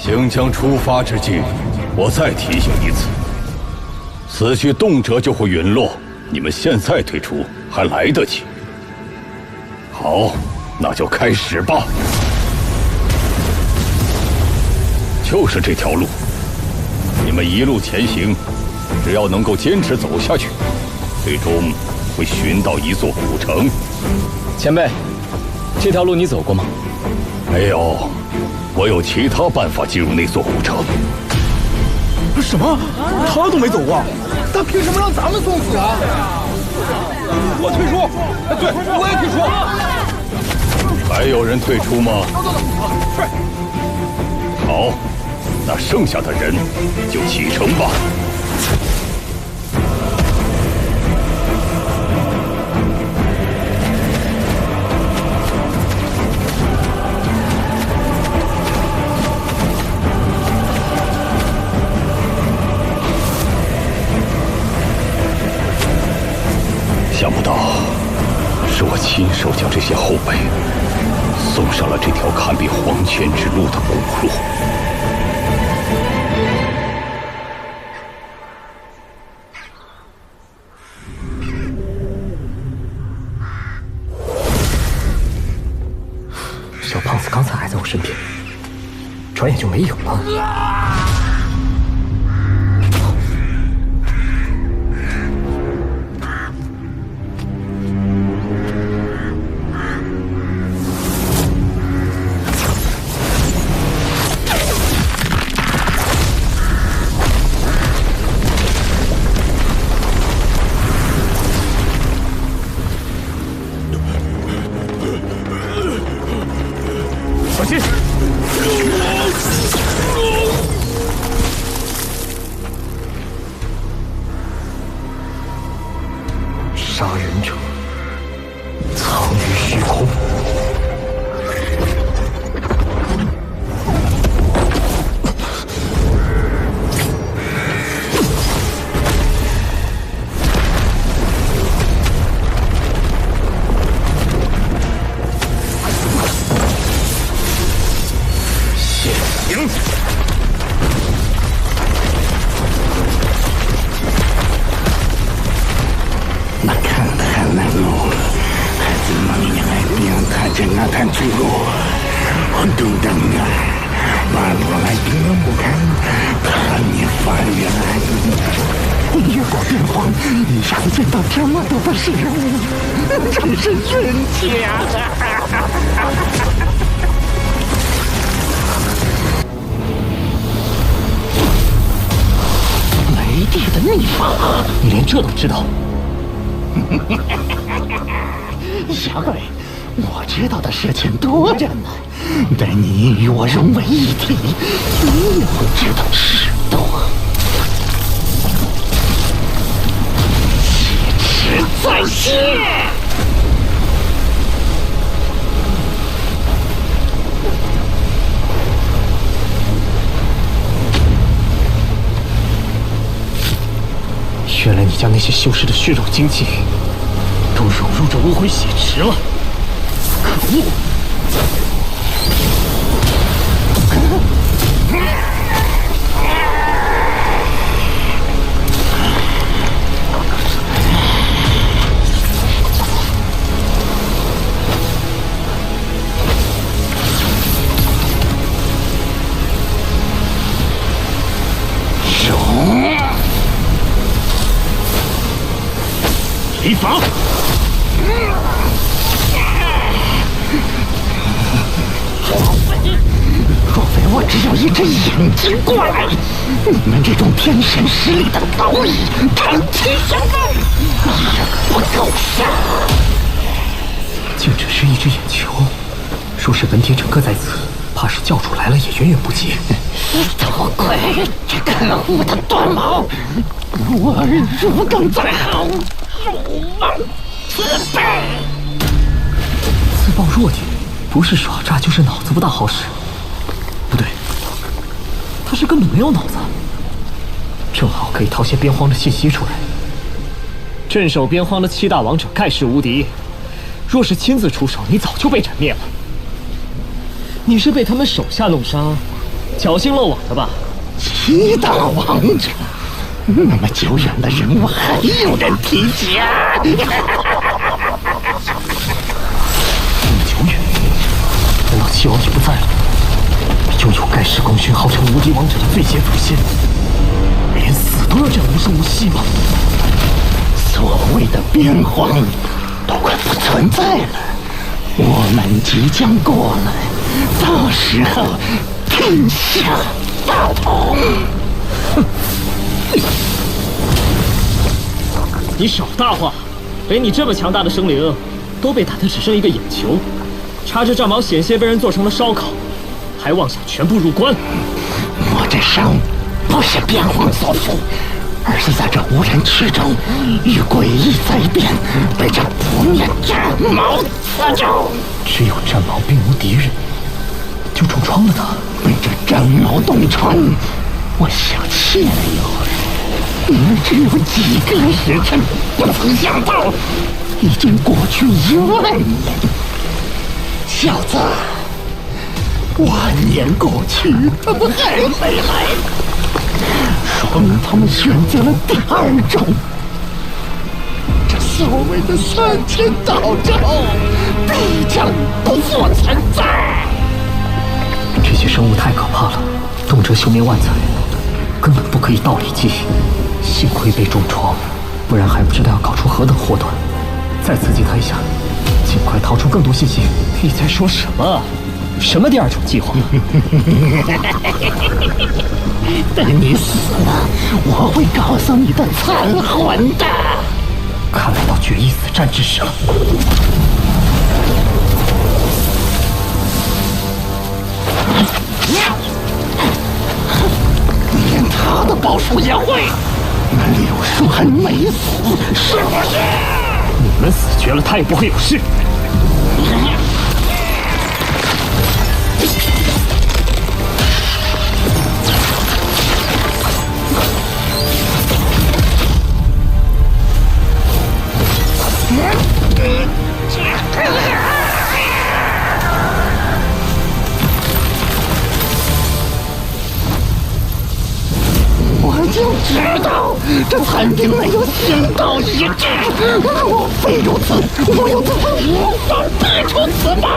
行将出发之际，我再提醒一次：死去动辄就会陨落，你们现在退出还来得及。好，那就开始吧。就是这条路，你们一路前行，只要能够坚持走下去，最终会寻到一座古城。前辈，这条路你走过吗？没有，我有其他办法进入那座古城。什么？他都没走过，他凭什么让咱们送死啊？我退出，对，我也退出。还有人退出吗？好，那剩下的人就启程吧。想不到，是我亲手将这些后辈送上了这条堪比黄泉之路的古路。小胖子刚才还在我身边，转眼就没有了。杀人者藏于虚空。现形。Akan sungguh untuk dengar baru lagi menemukan hanya varian lagi。越过边荒，一下子见到这么多的事物，真是运气啊！雷帝的秘法，你连这都知道？小鬼。我知道的事情多着呢，但你与我融为一体，你也会知道事多。挟持在先。原来你将那些修士的血肉精气都融入这污秽血池了。可恶！提防！若非我只有一只眼睛怪，你们这种天神实力的蝼蚁，长期相待，也不够杀。竟只是一只眼球，若是文天成哥在此，怕是教主来了也远远不及。多亏这可恶的短毛，我如鲠在喉，辱骂慈悲。自曝弱点，不是耍诈就是脑子不大好使。不对，他是根本没有脑子。正好可以套些边荒的信息出来。镇守边荒的7大王者盖世无敌，若是亲自出手，你早就被斩灭了。你是被他们手下弄伤，侥幸漏网的吧？七大王者，那么久远的人物还有人提起啊？那么久远，难道七王已不在了？拥有盖世功勋、号称无敌王者的最邪祖先，连死都要这样无声无息吗？所谓的边荒都快不存在了，我们即将过来，到时候天下大同。你少大话！连你这么强大的生灵，都被打得只剩一个眼球，插着战矛险些被人做成了烧烤，还妄想全部入关。我这伤不是边荒所负，而是在这无人区中与诡异灾变，被这不灭战矛刺中。只有战矛并无敌人，就重创了他。被这战矛洞穿，我小气了一会儿。你们只有几个时辰，不曾想到已经过去10000年。小子，万年过去，他们还没来，说明他们选择了第二种。这所谓的3000道咒，必将不复存在。这些生物太可怕了，动辄休眠万载，根本不可以道理计。幸亏被重创，不然还不知道要搞出何等祸端。再刺激他一下，尽快掏出更多信息。你在说什么？什么第二种计划？等你死了，我会告诉你的残魂的。看来到决一死战之时了。连他的宝术也会？那柳树还没死，是不是？你们死绝了，他也不会有事。我就知道这残兵没有仙道一致，莫非如此？我有此无法逼出此矛。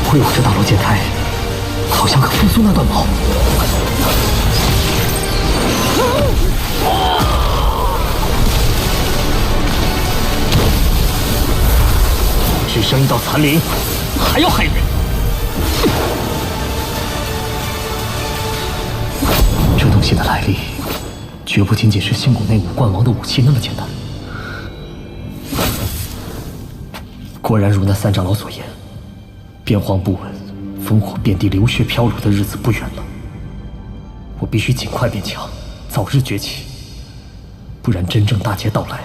会有这大罗剑台，好像可复苏那段矛。只剩一道残灵，还要害人？这东西的来历，绝不仅仅是星谷内五冠王的武器那么简单。果然如那三长老所言，边荒不稳，烽火遍地，流血飘如的日子不远了。我必须尽快变强，早日崛起，不然真正大劫到来，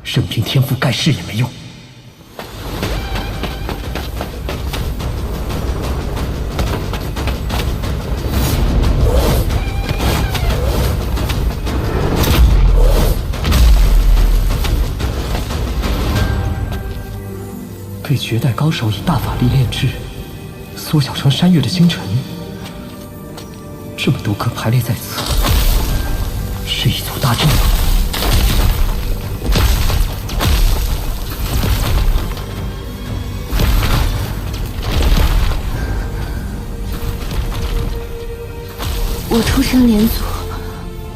任凭天赋盖世也没用。被绝代高手以大法力炼制，缩小成山岳的星辰，这么多颗排列在此，是一座大阵吗？我出身连族，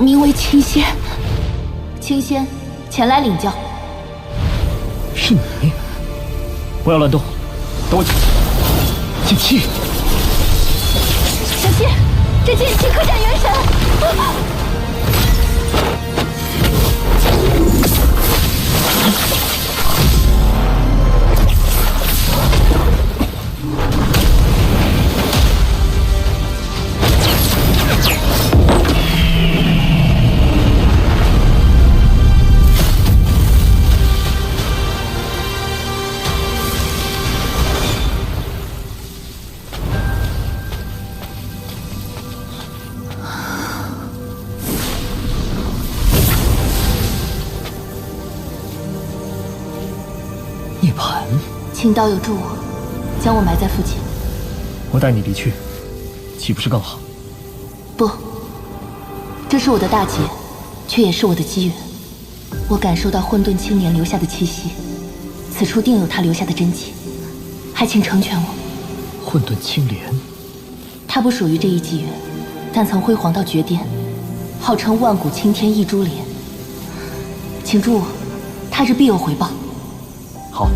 名为青仙。青仙，前来领教。是你！不要乱动，等我剑气！小心，这剑气可斩元神！涅槃，请道友助我，将我埋在附近。我带你离去，岂不是更好？不，这是我的大劫，却也是我的机缘。我感受到混沌青年留下的气息，此处定有他留下的真迹，还请成全我。混沌青莲，他不属于这一纪元，但曾辉煌到绝巅，号称万古青天一珠莲。请助我，他日必有回报。好。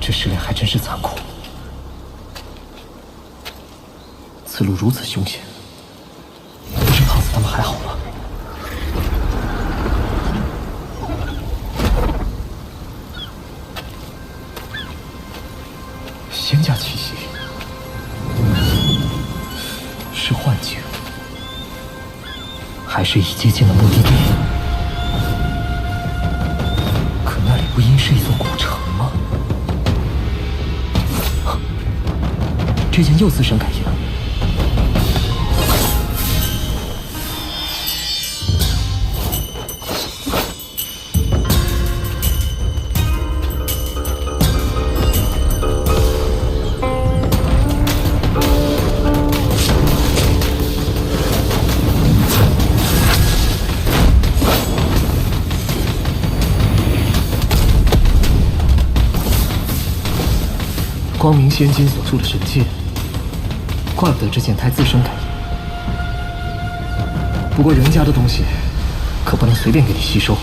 这试炼还真是残酷，此路如此凶险，不是胖子他们还好吗？仙家气息，是幻境，还是已接近了目的地？可那里不应是一座古城吗？这剑又自身感应。光明仙金所铸的神剑，怪不得这剑胎自身感应。不过人家的东西，可不能随便给你吸收。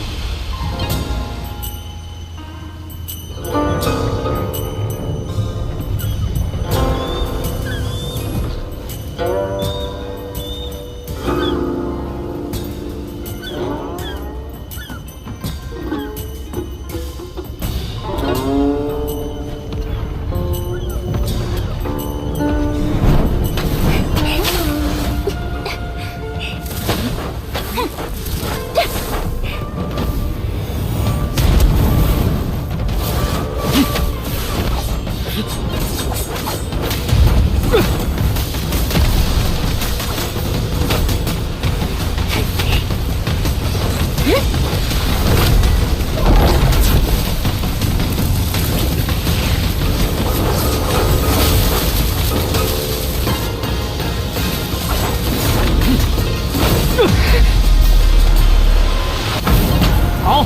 好，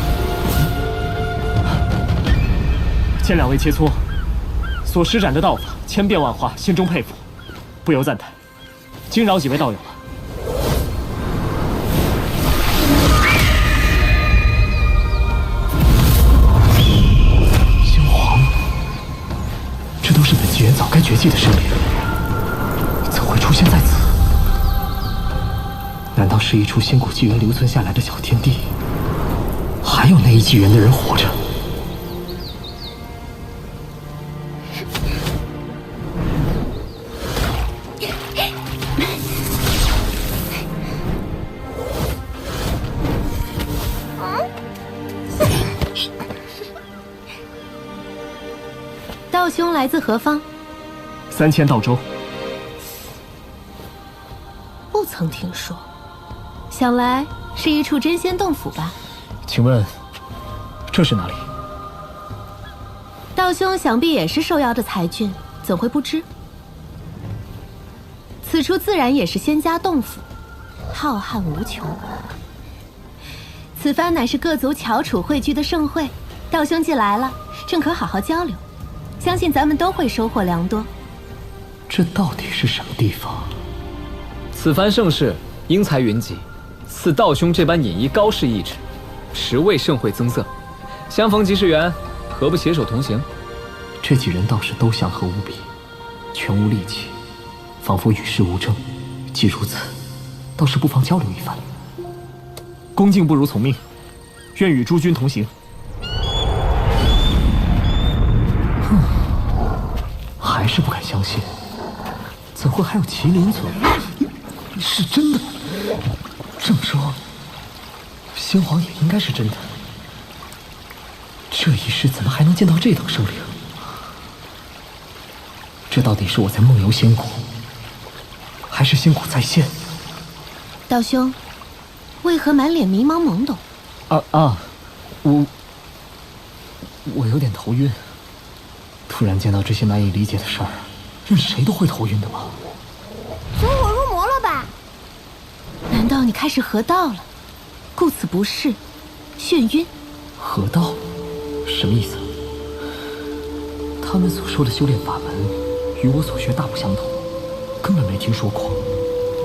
见两位切磋，所施展的道法千变万化，心中佩服，不由赞叹，惊扰几位道友了。星皇，这都是本纪元早该绝迹的生灵，怎会出现在此？难道是一处仙古纪元留存下来的小天地？还有那一纪元的人活着？道兄来自何方？3000道州。不曾听说，想来是一处真仙洞府吧？请问，这是哪里？道兄想必也是受邀的才俊，怎会不知？此处自然也是仙家洞府，浩瀚无穷。此番乃是各族翘楚汇聚的盛会，道兄既来了，正可好好交流，相信咱们都会收获良多。这到底是什么地方？此番盛世，英才云集，似道兄这般引医高士意志，实为盛会增色。相逢即是缘，何不携手同行？这几人倒是都祥和无比，全无戾气，仿佛与世无争。既如此，倒是不妨交流一番。恭敬不如从命，愿与诸君同行。还是不敢相信，怎会还有麒麟存在？是真的。这么说，先皇也应该是真的。这一世怎么还能见到这等生灵？这到底是我在梦游仙谷，还是仙谷再现？道兄，为何满脸迷茫懵懂？我有点头晕。突然见到这些难以理解的事儿，任谁都会头晕的吗？走火入魔了吧？难道你开始合道了？顾此不是，眩晕。合道？什么意思？他们所说的修炼法门，与我所学大不相同，根本没听说过。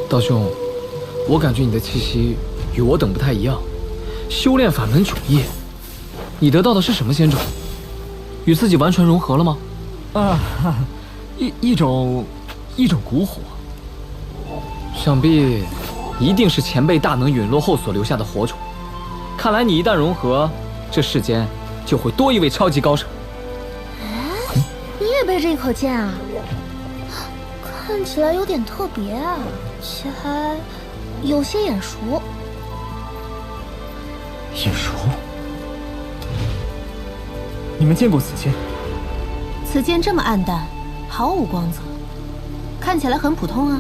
道兄，我感觉你的气息与我等不太一样。修炼法门迥异，你得到的是什么仙种？与自己完全融合了吗？一种蛊火。想必一定是前辈大能陨落后所留下的火种。看来你一旦融合，这世间就会多一位超级高手。你也背这一口剑啊？看起来有点特别啊，且还有些眼熟。眼熟？你们见过此剑？此剑这么暗淡，毫无光泽，看起来很普通啊。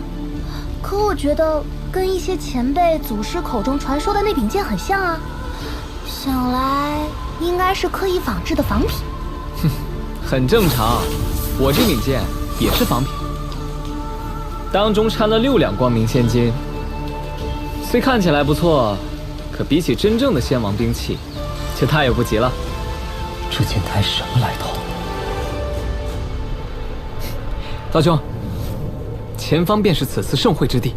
可我觉得跟一些前辈祖师口中传说的那柄剑很像啊。想来应该是刻意仿制的仿品。哼，很正常，我这柄剑也是仿品，当中掺了6两光明仙金。虽看起来不错，可比起真正的仙王兵器，却太有不及了。这剑台什么来头？道兄，前方便是此次盛会之地。